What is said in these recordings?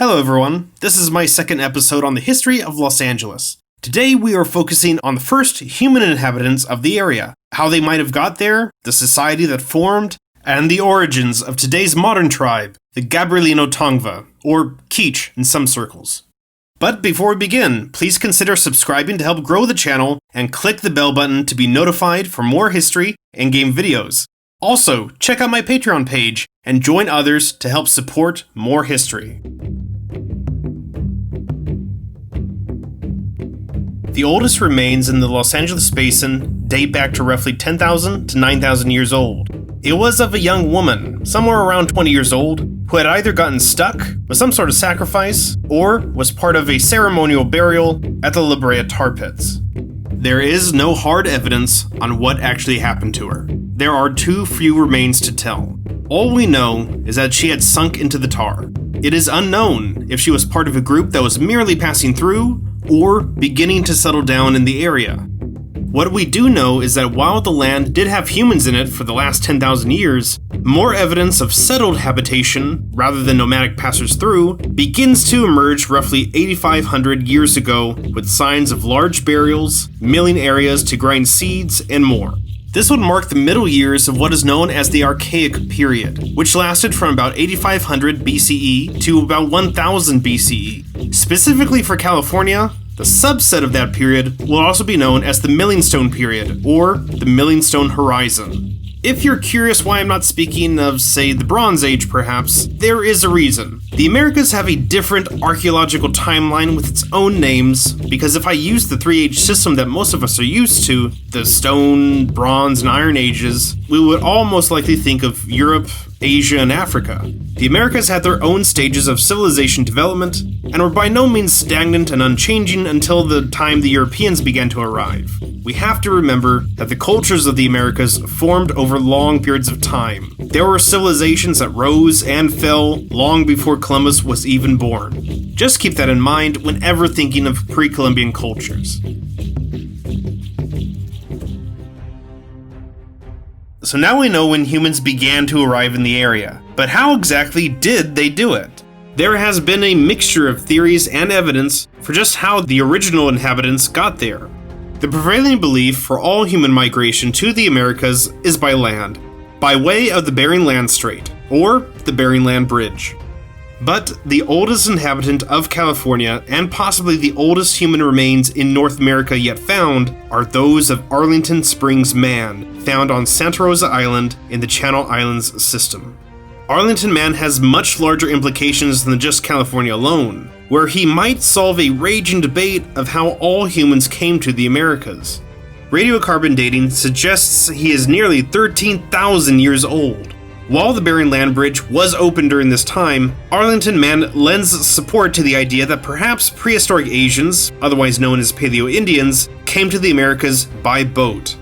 Hello everyone, this is my second episode on the history of Los Angeles. Today we are focusing on the first human inhabitants of the area, how they might have got there, the society that formed, and the origins of today's modern tribe, the Gabrielino Tongva, or Quiche in some circles. But before we begin, please consider subscribing to help grow the channel and click the bell button to be notified for more history and game videos. Also, check out my Patreon page and join others to help support more history. The oldest remains in the Los Angeles basin date back to roughly 10,000 to 9,000 years old. It was of a young woman, somewhere around 20 years old, who had either gotten stuck with some sort of sacrifice or was part of a ceremonial burial at the La Brea tar pits. There is no hard evidence on what actually happened to her. There are too few remains to tell. All we know is that she had sunk into the tar. It is unknown if she was part of a group that was merely passing through or beginning to settle down in the area. What we do know is that while the land did have humans in it for the last 10,000 years, more evidence of settled habitation, rather than nomadic passers-through, begins to emerge roughly 8,500 years ago with signs of large burials, milling areas to grind seeds, and more. This would mark the middle years of what is known as the Archaic period, which lasted from about 8,500 BCE to about 1000 BCE. Specifically for California, the subset of that period will also be known as the Millingstone period, or the Millingstone Horizon. If you're curious why I'm not speaking of, say, the Bronze Age perhaps, there is a reason. The Americas have a different archaeological timeline with its own names, because if I use the 3-age system that most of us are used to, the Stone, Bronze, and Iron Ages, we would all most likely think of Europe, Asia, and Africa. The Americas had their own stages of civilization development, and were by no means stagnant and unchanging until the time the Europeans began to arrive. We have to remember that the cultures of the Americas formed over long periods of time. There were civilizations that rose and fell long before Columbus was even born. Just keep that in mind whenever thinking of pre-Columbian cultures. So now we know when humans began to arrive in the area, but how exactly did they do it? There has been a mixture of theories and evidence for just how the original inhabitants got there. The prevailing belief for all human migration to the Americas is by land, by way of the Bering Land Strait, or the Bering Land Bridge. But the oldest inhabitant of California, and possibly the oldest human remains in North America yet found, are those of Arlington Springs Man, found on Santa Rosa Island in the Channel Islands system. Arlington Man has much larger implications than just California alone, where he might solve a raging debate of how all humans came to the Americas. Radiocarbon dating suggests he is nearly 13,000 years old. While the Bering Land Bridge was open during this time, Arlington Man lends support to the idea that perhaps prehistoric Asians, otherwise known as Paleo-Indians, came to the Americas by boat.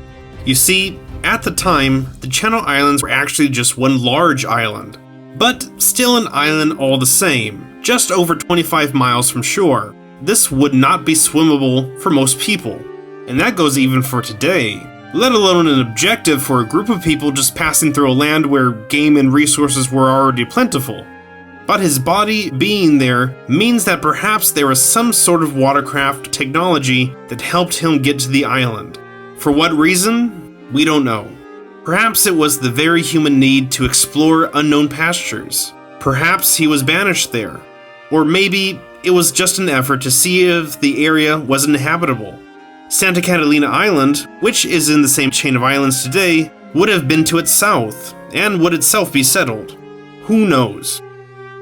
You see, at the time, the Channel Islands were actually just one large island, but still an island all the same, just over 25 miles from shore. This would not be swimmable for most people, and that goes even for today, let alone an objective for a group of people just passing through a land where game and resources were already plentiful. But his body being there means that perhaps there was some sort of watercraft technology that helped him get to the island. For what reason? We don't know. Perhaps it was the very human need to explore unknown pastures. Perhaps he was banished there. Or maybe it was just an effort to see if the area was inhabitable. Santa Catalina Island, which is in the same chain of islands today, would have been to its south, and would itself be settled. Who knows?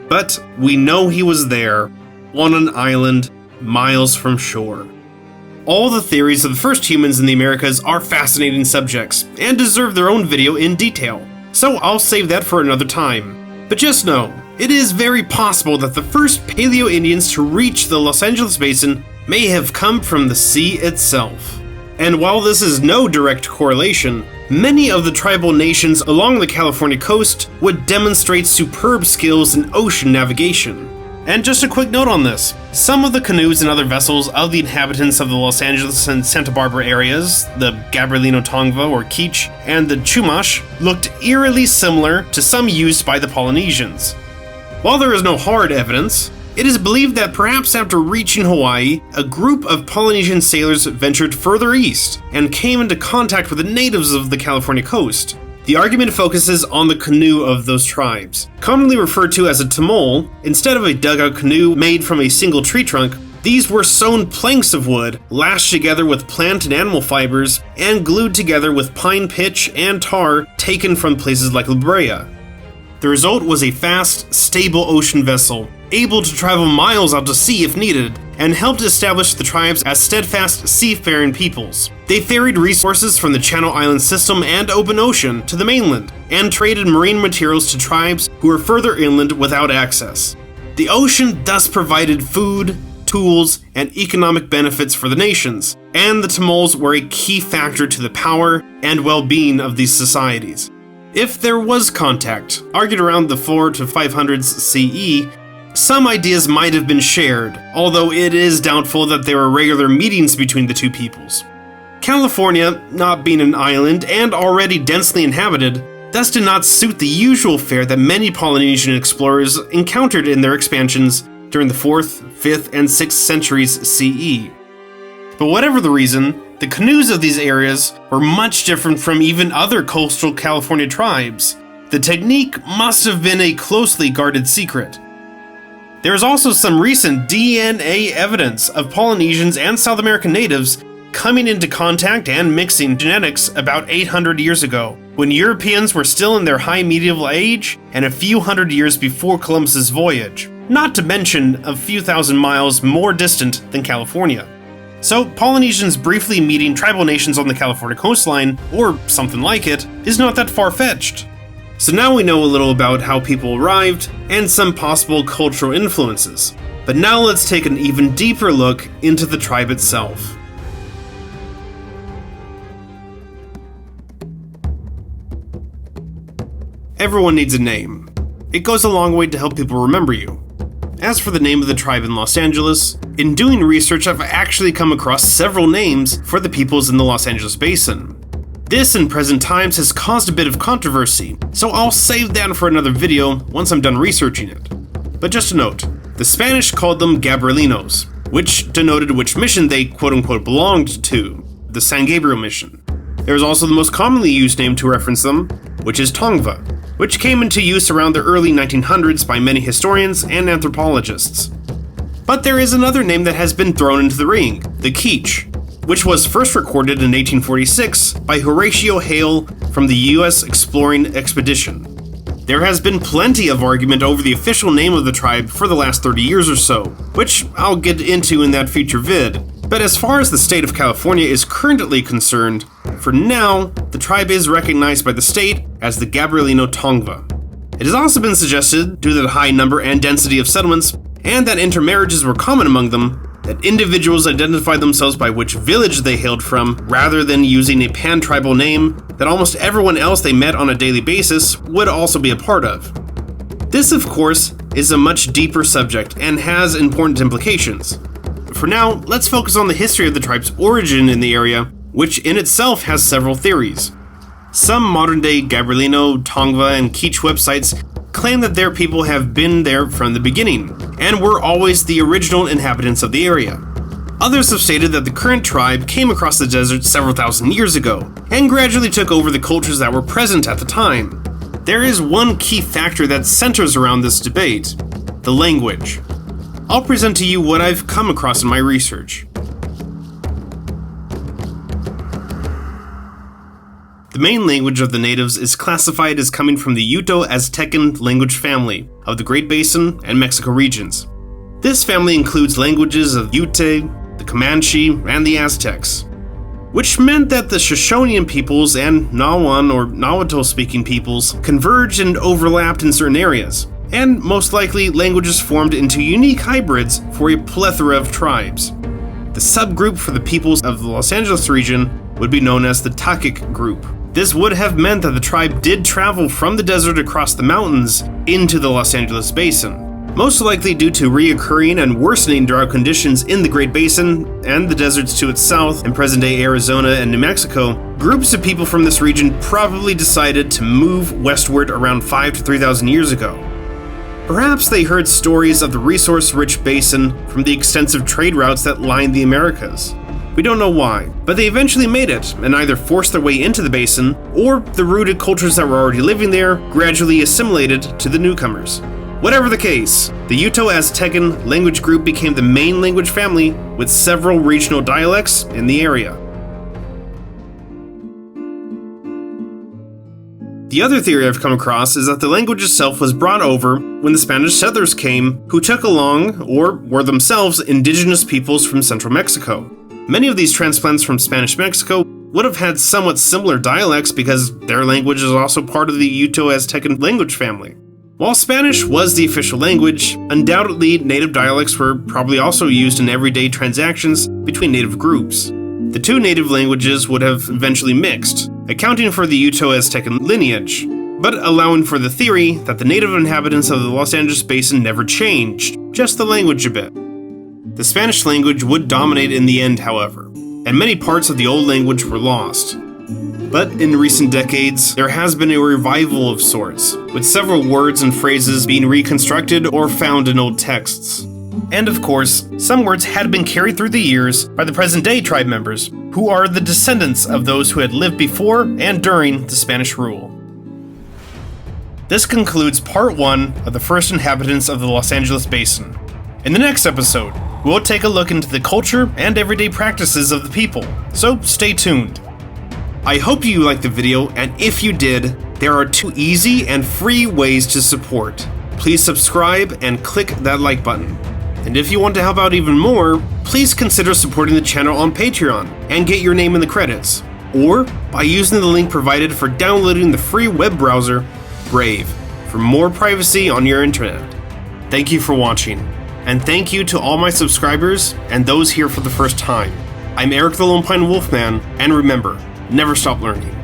But we know he was there, on an island, miles from shore. All the theories of the first humans in the Americas are fascinating subjects, and deserve their own video in detail, so I'll save that for another time. But just know, it is very possible that the first Paleo-Indians to reach the Los Angeles basin may have come from the sea itself. And while this is no direct correlation, many of the tribal nations along the California coast would demonstrate superb skills in ocean navigation. And just a quick note on this, some of the canoes and other vessels of the inhabitants of the Los Angeles and Santa Barbara areas, the Gabrielino Tongva or Quiche, and the Chumash, looked eerily similar to some used by the Polynesians. While there is no hard evidence, It is believed that perhaps after reaching Hawaii, a group of Polynesian sailors ventured further east and came into contact with the natives of the California coast. The argument focuses on the canoe of those tribes. Commonly referred to as a tamole, instead of a dugout canoe made from a single tree trunk, these were sewn planks of wood, lashed together with plant and animal fibers, and glued together with pine pitch and tar taken from places like La Brea. The result was a fast, stable ocean vessel, able to travel miles out to sea if needed, and helped establish the tribes as steadfast seafaring peoples. They ferried resources from the Channel Island system and open ocean to the mainland, and traded marine materials to tribes who were further inland without access. The ocean thus provided food, tools, and economic benefits for the nations, and the tamoles were a key factor to the power and well-being of these societies. If there was contact, argued around the 4 to 500s CE, some ideas might have been shared, although it is doubtful that there were regular meetings between the two peoples. California, not being an island and already densely inhabited, thus did not suit the usual fare that many Polynesian explorers encountered in their expansions during the 4th, 5th, and 6th centuries CE. But whatever the reason, the canoes of these areas were much different from even other coastal California tribes. The technique must have been a closely guarded secret. There is also some recent DNA evidence of Polynesians and South American natives coming into contact and mixing genetics about 800 years ago, when Europeans were still in their high medieval age and a few hundred years before Columbus's voyage, not to mention a few thousand miles more distant than California. So Polynesians briefly meeting tribal nations on the California coastline, or something like it, is not that far-fetched. So now we know a little about how people arrived and some possible cultural influences. But now let's take an even deeper look into the tribe itself. Everyone needs a name. It goes a long way to help people remember you. As for the name of the tribe in Los Angeles, in doing research I've actually come across several names for the peoples in the Los Angeles basin. This in present times has caused a bit of controversy, so I'll save that for another video once I'm done researching it. But just a note, the Spanish called them Gabrielinos, which denoted which mission they quote-unquote belonged to, the San Gabriel mission. There is also the most commonly used name to reference them, which is Tongva, which came into use around the early 1900s by many historians and anthropologists. But there is another name that has been thrown into the ring, the Quiche, which was first recorded in 1846 by Horatio Hale from the US Exploring Expedition. There has been plenty of argument over the official name of the tribe for the last 30 years or so, which I'll get into in that future vid. But as far as the state of California is currently concerned, for now, the tribe is recognized by the state as the Gabrielino Tongva. It has also been suggested, due to the high number and density of settlements, and that intermarriages were common among them, that individuals identified themselves by which village they hailed from, rather than using a pan-tribal name that almost everyone else they met on a daily basis would also be a part of. This, of course, is a much deeper subject and has important implications. For now, let's focus on the history of the tribe's origin in the area, which in itself has several theories. Some modern-day Gabrielino, Tongva, and Quiche websites claim that their people have been there from the beginning, and were always the original inhabitants of the area. Others have stated that the current tribe came across the desert several thousand years ago, and gradually took over the cultures that were present at the time. There is one key factor that centers around this debate: the language. I'll present to you what I've come across in my research. The main language of the natives is classified as coming from the uto-aztecan language family of the Great Basin and Mexico regions. This family includes languages of Ute, the Comanche, and the Aztecs, which meant that the Shoshonean peoples and Nahuatl or Nahuatl-speaking peoples converged and overlapped in certain areas, and most likely languages formed into unique hybrids for a plethora of tribes. The subgroup for the peoples of the Los Angeles region would be known as the Takic group. This would have meant that the tribe did travel from the desert across the mountains into the Los Angeles basin, most likely due to reoccurring and worsening drought conditions in the Great Basin and the deserts to its south in present-day Arizona and New Mexico. Groups of people from this region probably decided to move westward around 5,000 to 3,000 years ago. Perhaps they heard stories of the resource-rich basin from the extensive trade routes that lined the Americas. We don't know why, but they eventually made it and either forced their way into the basin, or the rooted cultures that were already living there gradually assimilated to the newcomers. Whatever the case, the uto-aztecan language group became the main language family with several regional dialects in the area. The other theory I've come across is that the language itself was brought over when the Spanish settlers came, who took along, or were themselves, indigenous peoples from central Mexico. Many of these transplants from Spanish Mexico would have had somewhat similar dialects because their language is also part of the uto-aztecan language family. While Spanish was the official language, undoubtedly native dialects were probably also used in everyday transactions between native groups. The two native languages would have eventually mixed, accounting for the uto-aztecan lineage, but allowing for the theory that the native inhabitants of the Los Angeles basin never changed, just the language a bit. The Spanish language would dominate in the end, however, and many parts of the old language were lost. But in recent decades, there has been a revival of sorts, with several words and phrases being reconstructed or found in old texts. And of course, some words had been carried through the years by the present-day tribe members, who are the descendants of those who had lived before and during the Spanish rule. This concludes part 1 of the first inhabitants of the Los Angeles basin. In the next episode, we'll take a look into the culture and everyday practices of the people, so stay tuned. I hope you liked the video, and if you did, there are 2 easy and free ways to support. Please subscribe and click that like button. And if you want to help out even more, please consider supporting the channel on Patreon and get your name in the credits, or by using the link provided for downloading the free web browser, Brave, for more privacy on your internet. Thank you for watching. And thank you to all my subscribers and those here for the first time. I'm Eric the LonePineWolfman, and remember, never stop learning.